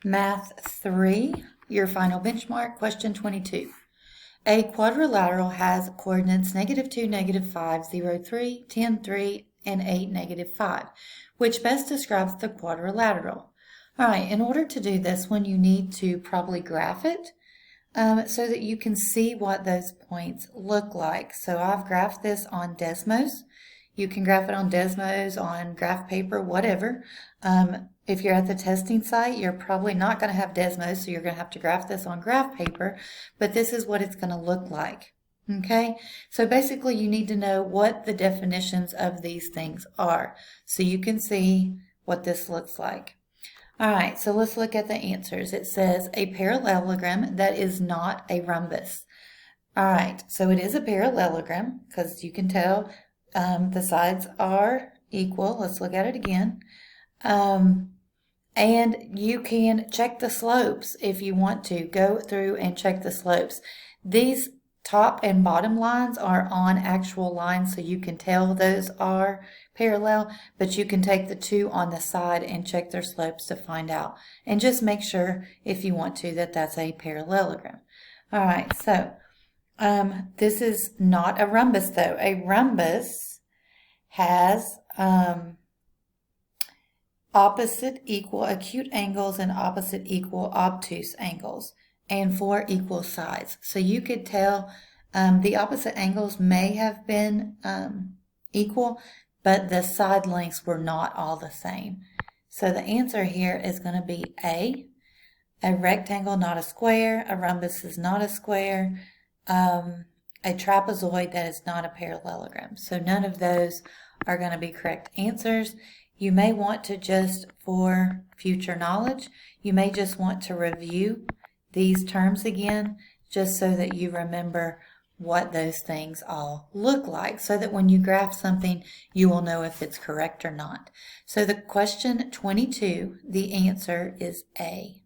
Math 3, your final benchmark, question 22. A quadrilateral has coordinates -2, -5, 0, 3, 10, 3, and 8, -5. Which best describes the quadrilateral? All right, in order to do this one, you need to probably graph it so that you can see what those points look like. So I've graphed this on Desmos. You can graph it on Desmos, on graph paper, whatever. If you're at the testing site, you're probably not going to have Desmos, so you're going to have to graph this on graph paper, but this is what it's going to look like. Okay, so basically you need to know what the definitions of these things are so you can see what this looks like. All right, so let's look at the answers. It says a parallelogram that is not a rhombus. All right, so it is a parallelogram because you can tell the sides are equal. Let's look at it again. And you can check the slopes if you want to. Go through and check the slopes. These top and bottom lines are on actual lines, so you can tell those are parallel, but you can take the two on the side and check their slopes to find out. And just make sure, if you want to, that that's a parallelogram. All right, so this is not a rhombus, though. A rhombus has opposite equal acute angles and opposite equal obtuse angles, and 4 equal sides. So you could tell the opposite angles may have been equal, but the side lengths were not all the same. So the answer here is going to be A rectangle, not a square. A rhombus is not a square. A trapezoid, that is not a parallelogram. So none of those are going to be correct answers. You may want to just, for future knowledge, you may just want to review these terms again, just so that you remember what those things all look like, so that when you graph something, you will know if it's correct or not. So the question 22, the answer is A.